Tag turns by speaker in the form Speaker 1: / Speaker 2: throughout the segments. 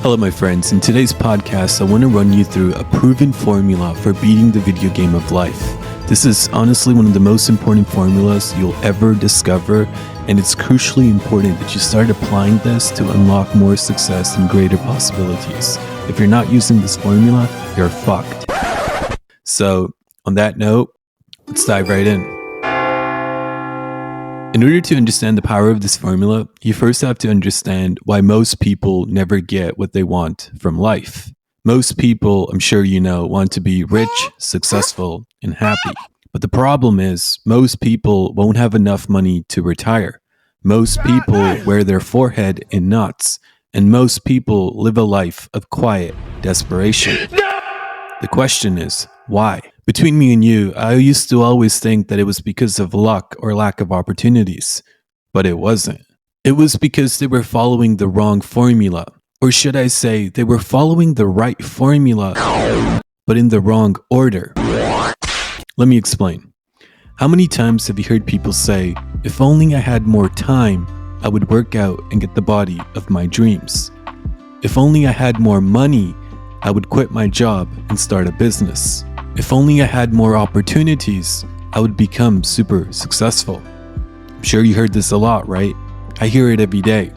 Speaker 1: Hello, my friends. In today's podcast, I want to run you through a proven formula for beating the video game of life. This is honestly one of the most important formulas you'll ever discover, and it's crucially important that you start applying this to unlock more success and greater possibilities. If you're not using this formula, you're fucked. So, on that note, let's dive right in. In order to understand the power of this formula, you first have to understand why most people never get what they want from life. Most people, I'm sure you know, want to be rich, successful, and happy. But the problem is, most people won't have enough money to retire. Most people wear their forehead in knots, and most people live a life of quiet desperation. The question is, why? Between me and you, I used to always think that it was because of luck or lack of opportunities, but it wasn't. It was because they were following the wrong formula, or should I say, they were following the right formula, but in the wrong order. Let me explain. How many times have you heard people say, if only I had more time, I would work out and get the body of my dreams. If only I had more money, I would quit my job and start a business. If only I had more opportunities, I would become super successful. I'm sure you heard this a lot, right? I hear it every day.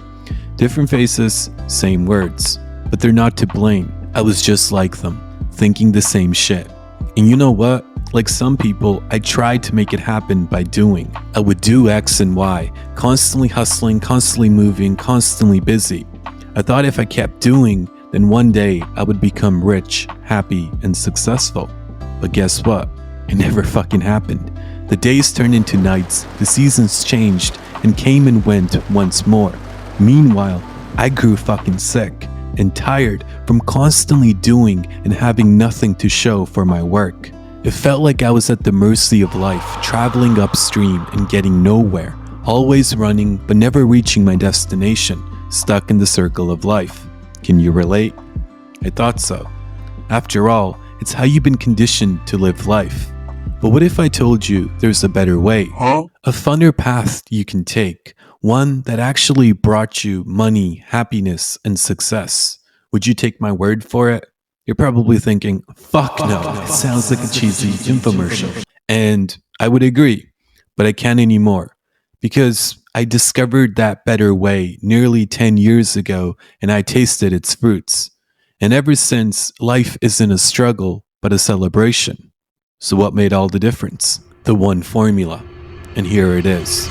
Speaker 1: Different faces, same words. But they're not to blame. I was just like them, thinking the same shit. And you know what? Like some people, I tried to make it happen by doing. I would do X and Y, constantly hustling, constantly moving, constantly busy. I thought if I kept doing, then one day I would become rich, happy, and successful. But guess what? It never fucking happened. The days turned into nights, the seasons changed, and came and went once more. Meanwhile, I grew fucking sick and tired from constantly doing and having nothing to show for my work. It felt like I was at the mercy of life, traveling upstream and getting nowhere, always running but never reaching my destination, stuck in the circle of life. Can you relate? I thought so. After all, it's how you've been conditioned to live life. But what if I told you there's a better way? A funner path you can take, one that actually brought you money, happiness, and success. Would you take my word for it? You're probably thinking, fuck no, it sounds like a cheesy infomercial. And I would agree, but I can't anymore. Because I discovered that better way nearly 10 years ago, and I tasted its fruits. And ever since, life isn't a struggle, but a celebration. So what made all the difference? The one formula. And here it is.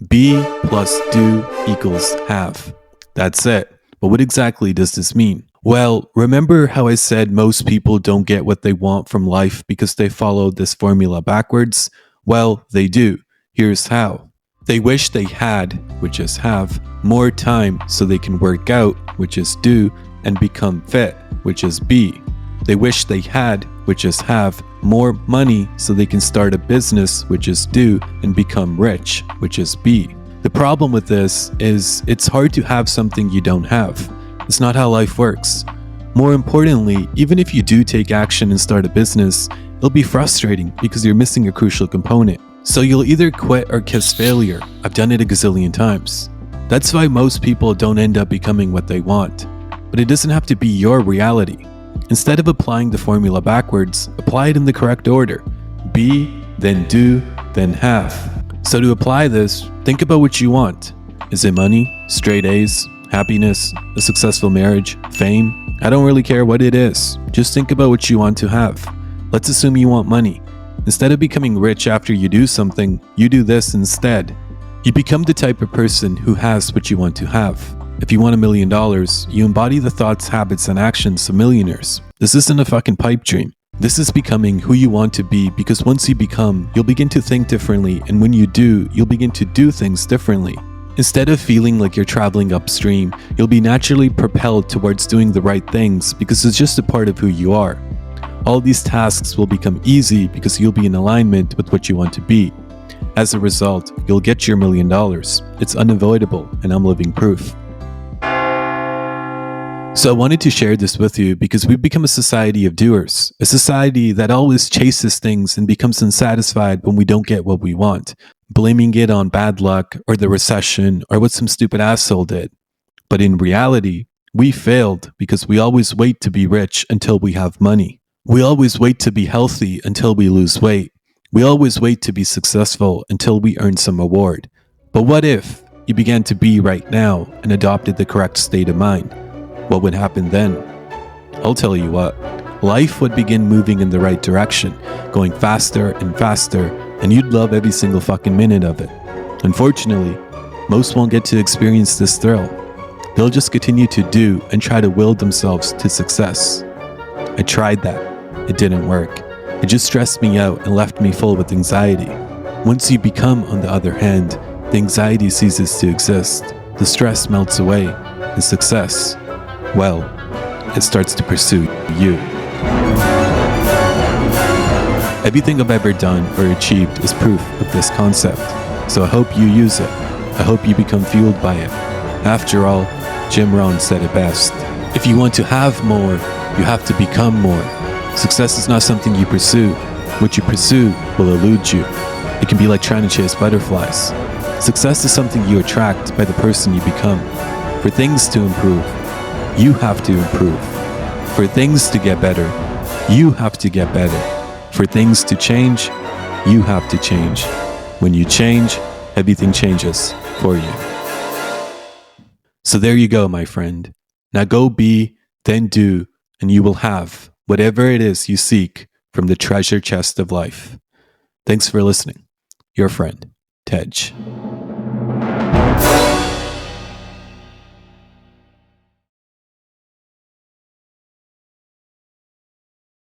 Speaker 1: Be plus do equals have. That's it. But what exactly does this mean? Well, remember how I said most people don't get what they want from life because they followed this formula backwards? Well, they do. Here's how. They wish they had, which is have, more time so they can work out, which is do, and become fit, which is be. They wish they had, which is have, more money so they can start a business, which is do, and become rich, which is be. The problem with this is it's hard to have something you don't have. It's not how life works. More importantly, even if you do take action and start a business, it'll be frustrating because you're missing a crucial component. So you'll either quit or kiss failure. I've done it a gazillion times. That's why most people don't end up becoming what they want. But it doesn't have to be your reality. Instead of applying the formula backwards, apply it in the correct order. Be, then do, then have. So to apply this, think about what you want. Is it money, straight A's, happiness, a successful marriage, fame? I don't really care what it is. Just think about what you want to have. Let's assume you want money. Instead of becoming rich after you do something, you do this instead. You become the type of person who has what you want to have. If you want $1 million, you embody the thoughts, habits, and actions of millionaires. This isn't a fucking pipe dream. This is becoming who you want to be, because once you become, you'll begin to think differently, and when you do, you'll begin to do things differently. Instead of feeling like you're traveling upstream, you'll be naturally propelled towards doing the right things because it's just a part of who you are. All these tasks will become easy because you'll be in alignment with what you want to be. As a result, you'll get your $1 million. It's unavoidable, and I'm living proof. So I wanted to share this with you because we've become a society of doers, a society that always chases things and becomes unsatisfied when we don't get what we want, blaming it on bad luck or the recession or what some stupid asshole did. But in reality, We failed because we always wait to be rich until we have money. We always wait to be healthy until we lose weight. We always wait to be successful until we earn some award. But what if you began to be right now and adopted the correct state of mind? What would happen then? I'll tell you what. Life would begin moving in the right direction, going faster and faster, and you'd love every single fucking minute of it. Unfortunately, most won't get to experience this thrill. They'll just continue to do and try to will themselves to success. I tried that. It didn't work. It just stressed me out and left me full with anxiety. Once you become, on the other hand, the anxiety ceases to exist. The stress melts away. And success, well, it starts to pursue you. Everything I've ever done or achieved is proof of this concept. So I hope you use it. I hope you become fueled by it. After all, Jim Rohn said it best. If you want to have more, you have to become more. Success is not something you pursue. What you pursue will elude you. It can be like trying to chase butterflies. Success is something you attract by the person you become. For things to improve, you have to improve. For things to get better, you have to get better. For things to change, you have to change. When you change, everything changes for you. So there you go, my friend. Now go be, then do, and you will have whatever it is you seek from the treasure chest of life. Thanks for listening. Your friend, Tej.